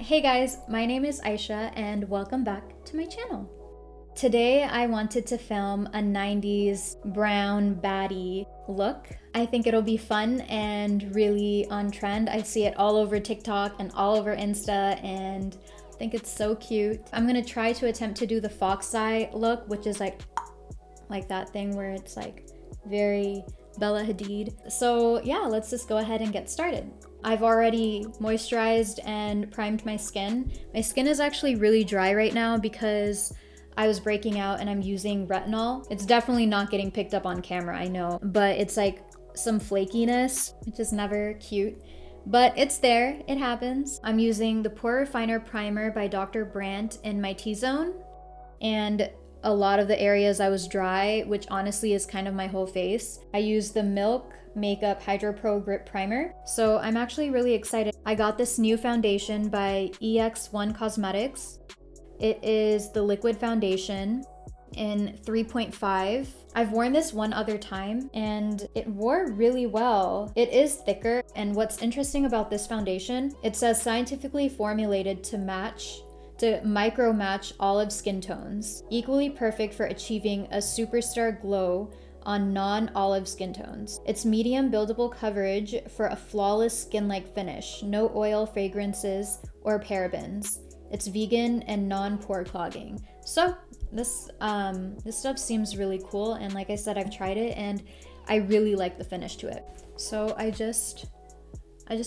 Hey guys, my name is Aysha and welcome back to my channel. Today I wanted to film a 90s brown baddie look. I think it'll be fun and really on trend. I see it all over TikTok and all over Insta and I think it's so cute. I'm gonna try to attempt to do the fox eye look, which is like that thing where it's like very Bella Hadid. So yeah, let's just go ahead and get started. I've already moisturized and primed my skin. My skin is actually really dry right now because I was breaking out and I'm using retinol. It's definitely not getting picked up on camera, I know, but it's like some flakiness, which is never cute. But it's there, it happens. I'm using the Pore Refiner Primer by Dr. Brandt in my T-zone, and a lot of the areas I was dry, which honestly is kind of my whole face. I used the Milk Makeup Hydro Pro Grip Primer. So I'm actually really excited. I got this new foundation by EX1 Cosmetics. It is the liquid foundation in 3.5. I've worn this one other time and it wore really well. It is thicker, and what's interesting about this foundation, it says scientifically formulated to micro match olive skin tones, equally perfect for achieving a superstar glow on non-olive skin tones. It's medium buildable coverage for a flawless skin-like finish, no oil, fragrances, or parabens. It's vegan and non-pore clogging. So this stuff seems really cool, and like I said, I've tried it and I really like the finish to it. So I just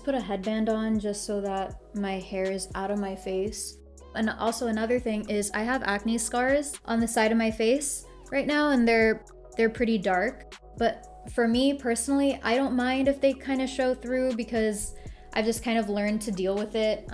put a headband on just so that my hair is out of my face. And also another thing is I have acne scars on the side of my face right now, and they're pretty dark. But for me personally, I don't mind if they kind of show through because I've just kind of learned to deal with it.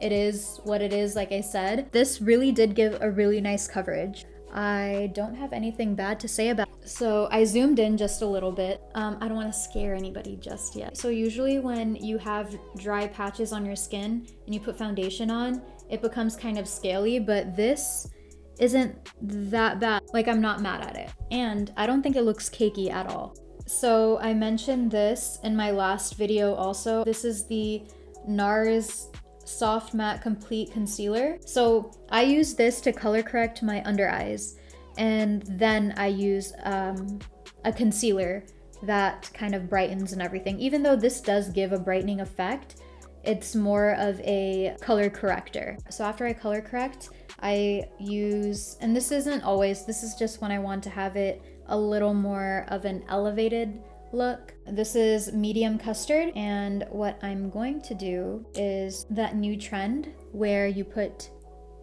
It is what it is, like I said. This really did give a really nice coverage. I don't have anything bad to say about it. So I zoomed in just a little bit. I don't want to scare anybody just yet. So usually when you have dry patches on your skin and you put foundation on, it becomes kind of scaly, but this isn't that bad. Like, I'm not mad at it. And I don't think it looks cakey at all. So I mentioned this in my last video also. This is the NARS Soft Matte Complete Concealer. So I use this to color correct my under eyes, and then I use a concealer that kind of brightens and everything. Even though this does give a brightening effect, it's more of a color corrector. So after I color correct, I use, and this isn't always, this is just when I want to have it a little more of an elevated look. This is medium custard, and what I'm going to do is that new trend where you put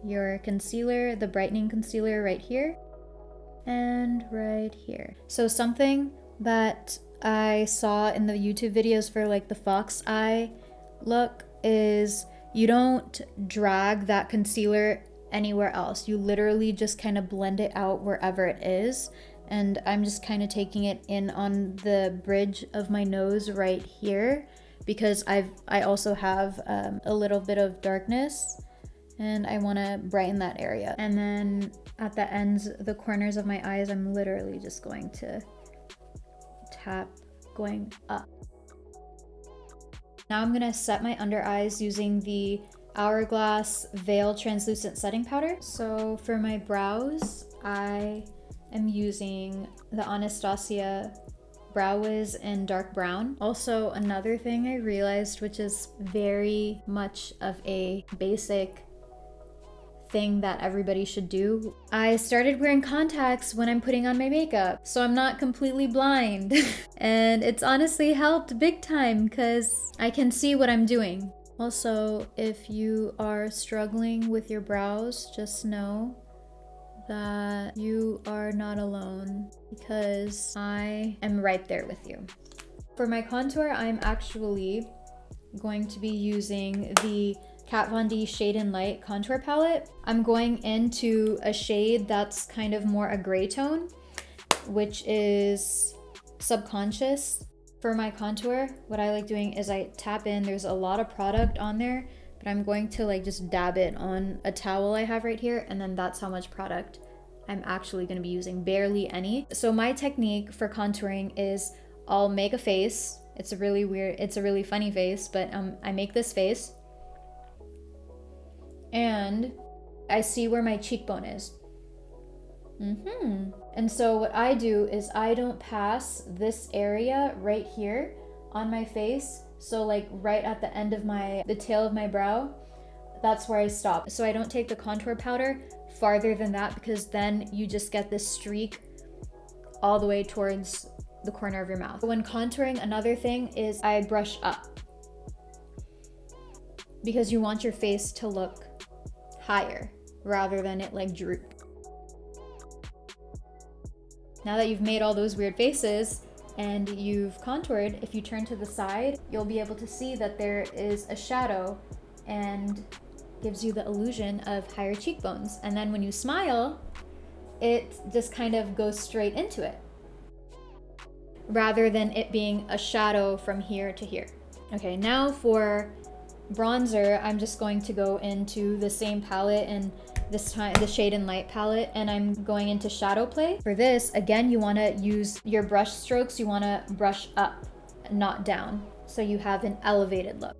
your concealer, the brightening concealer, right here and right here. So something that I saw in the YouTube videos for like the fox eye look is you don't drag that concealer anywhere else. You literally just kind of blend it out wherever it is. And I'm just kind of taking it in on the bridge of my nose right here because I also have a little bit of darkness and I want to brighten that area. And then at the ends, the corners of my eyes, I'm literally just going to tap going up. Now I'm gonna set my under eyes using the Hourglass Veil Translucent Setting Powder. So for my brows, I am using the Anastasia Brow Wiz in dark brown. Also, another thing I realized, which is very much of a basic thing that everybody should do, I started wearing contacts when I'm putting on my makeup, so I'm not completely blind. And it's honestly helped big time because I can see what I'm doing. Also, if you are struggling with your brows, just know that you are not alone because I am right there with you. For my contour, I'm actually going to be using the Kat Von D Shade and Light contour palette. I'm going into a shade that's kind of more a gray tone, which is Subconscious. For my contour, what I like doing is I tap in. There's a lot of product on there, but I'm going to like just dab it on a towel I have right here, and then that's how much product I'm actually going to be using, barely any. So my technique for contouring is I'll make a face. It's a really funny face, but I make this face and I see where my cheekbone is. And so what I do is I don't pass this area right here on my face. So like right at the end of the tail of my brow, that's where I stop. So I don't take the contour powder farther than that, because then you just get this streak all the way towards the corner of your mouth. When contouring, another thing is I brush up, because you want your face to look higher rather than it like droop. Now that you've made all those weird faces and you've contoured, if you turn to the side, you'll be able to see that there is a shadow and gives you the illusion of higher cheekbones. And then when you smile, it just kind of goes straight into it, rather than it being a shadow from here to here. Okay, now for bronzer, I'm just going to go into the same palette, and this time the Shade and Light palette, and I'm going into shadow play. For this, again, you want to use your brush strokes. You want to brush up, not down, so you have an elevated look.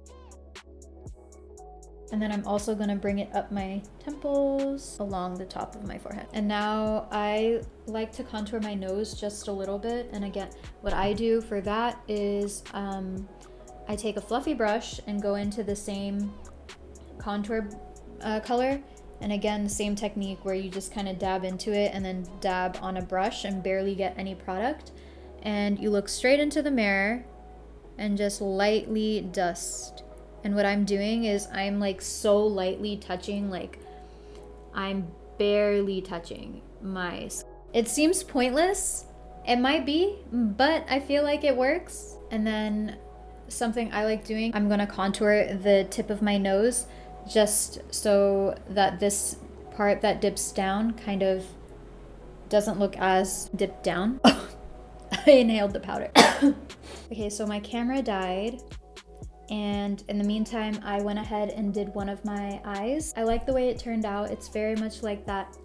And then I'm also going to bring it up my temples, along the top of my forehead. And now I like to contour my nose just a little bit. And again, what I do for that is I take a fluffy brush and go into the same contour color. And again, the same technique where you just kind of dab into it and then dab on a brush and barely get any product. And you look straight into the mirror and just lightly dust. And what I'm doing is I'm like so lightly touching, like I'm barely touching my skin. It seems pointless. It might be, but I feel like it works. And then something I like doing, I'm gonna contour the tip of my nose, just so that this part that dips down kind of doesn't look as dipped down. I inhaled the powder. Okay, so my camera died, and in the meantime, I went ahead and did one of my eyes. I like the way it turned out. It's very much like that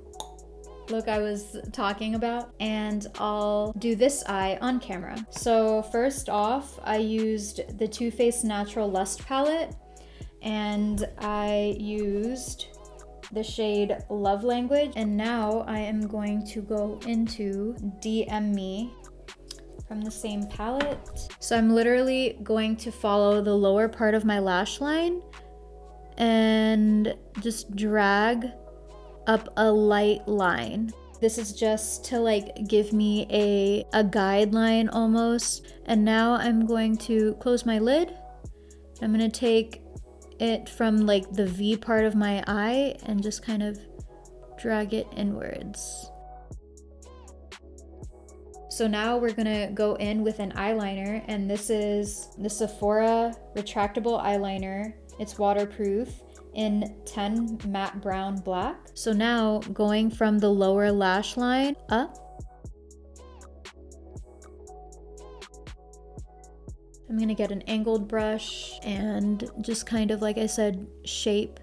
look I was talking about. And I'll do this eye on camera. So first off, I used the Too Faced Natural Lust palette, and I used the shade Love Language. And now I am going to go into DM Me from the same palette. So I'm literally going to follow the lower part of my lash line and just drag up a light line. This is just to like give me a guideline almost. And now I'm going to close my lid. I'm gonna take it from like the V part of my eye and just kind of drag it inwards. So now we're gonna go in with an eyeliner, and this is the Sephora retractable eyeliner. It's waterproof in 10 matte brown black. So now going from the lower lash line up, I'm gonna get an angled brush and just kind of, like I said, shape.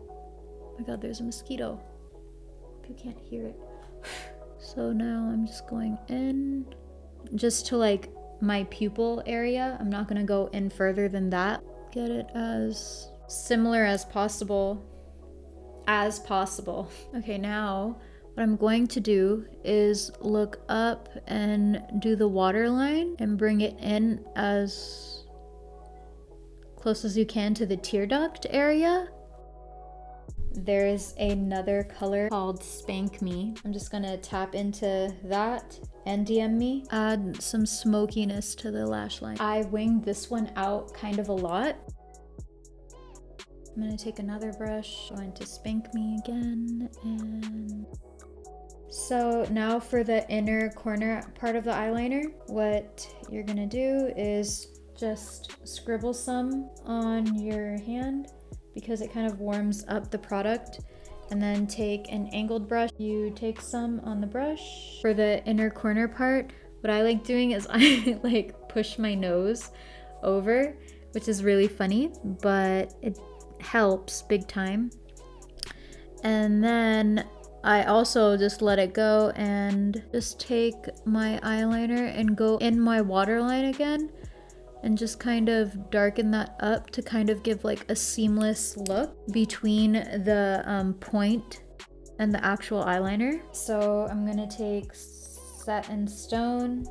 Oh my God, there's a mosquito. Hope you can't hear it. So now I'm just going in just to like my pupil area. I'm not gonna go in further than that. Get it as similar as possible. Okay, now what I'm going to do is look up and do the waterline and bring it in as close as you can to the tear duct area. There's another color called Spank Me. I'm just gonna tap into that and DM Me. Add some smokiness to the lash line. I winged this one out kind of a lot. I'm gonna take another brush, go into Spank Me again, and so now for the inner corner part of the eyeliner, what you're gonna do is just scribble some on your hand because it kind of warms up the product, and then take an angled brush. You take some on the brush. For the inner corner part, what I like doing is I like push my nose over, which is really funny, but it helps big time. And then I also just let it go and just take my eyeliner and go in my waterline again and just kind of darken that up to kind of give like a seamless look between the point and the actual eyeliner. So I'm gonna take Set in Stone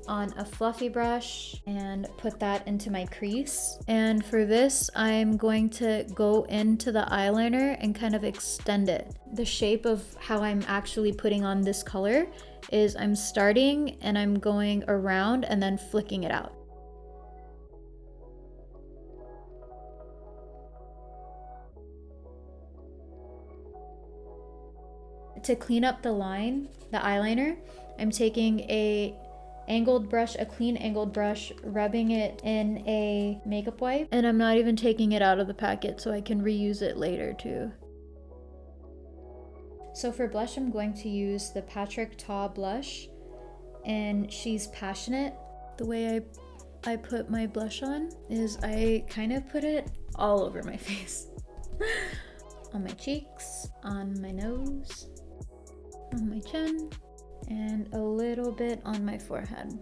on a fluffy brush and put that into my crease. And for this, I'm going to go into the eyeliner and kind of extend it. The shape of how I'm actually putting on this color is I'm starting and I'm going around and then flicking it out. To clean up the line, the eyeliner, I'm taking a clean angled brush, rubbing it in a makeup wipe, and I'm not even taking it out of the packet so I can reuse it later too. So for blush, I'm going to use the Patrick Ta blush, and She's Passionate. The way I put my blush on is I kind of put it all over my face. On my cheeks, on my nose, on my chin, and a little bit on my forehead.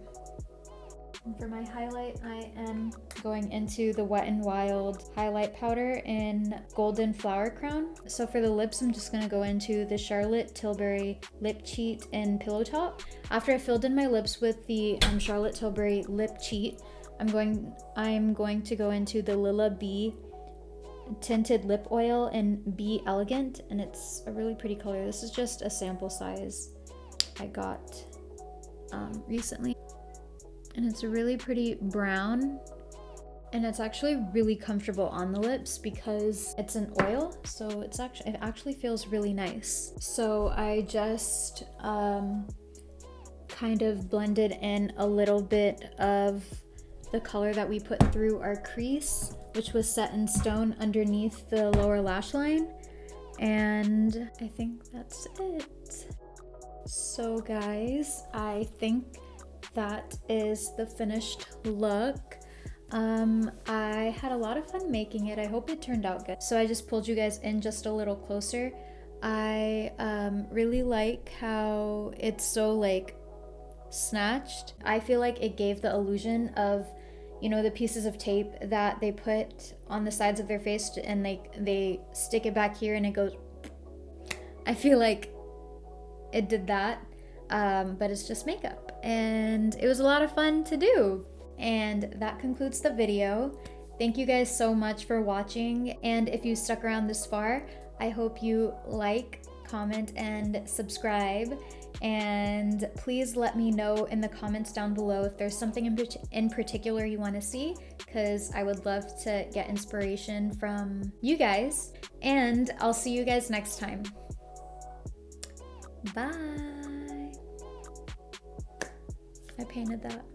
And for my highlight, I am going into the Wet n Wild highlight powder in Golden Flower Crown. So for the lips, I'm just gonna go into the Charlotte Tilbury Lip Cheat in Pillow Top. After I filled in my lips with the Charlotte Tilbury Lip Cheat, I'm going to go into the Lila Bee tinted lip oil in Be Elegant, and it's a really pretty color. This is just a sample size I got recently, and it's a really pretty brown, and it's actually really comfortable on the lips because it's an oil, so it actually feels really nice. So I just kind of blended in a little bit of the color that we put through our crease, which was Set in Stone underneath the lower lash line, and I think that's it. So guys, I think that is the finished look. I had a lot of fun making it. I hope it turned out good. So I just pulled you guys in just a little closer. I really like how it's so like snatched. I feel like it gave the illusion of, you know, the pieces of tape that they put on the sides of their face and they stick it back here and it goes. I feel like it did that, but it's just makeup, and it was a lot of fun to do. And that concludes the video. Thank you guys so much for watching, and if you stuck around this far, I hope you like, comment, and subscribe. And please let me know in the comments down below if there's something in particular you want to see, because I would love to get inspiration from you guys. And I'll see you guys next time. Bye. I painted that.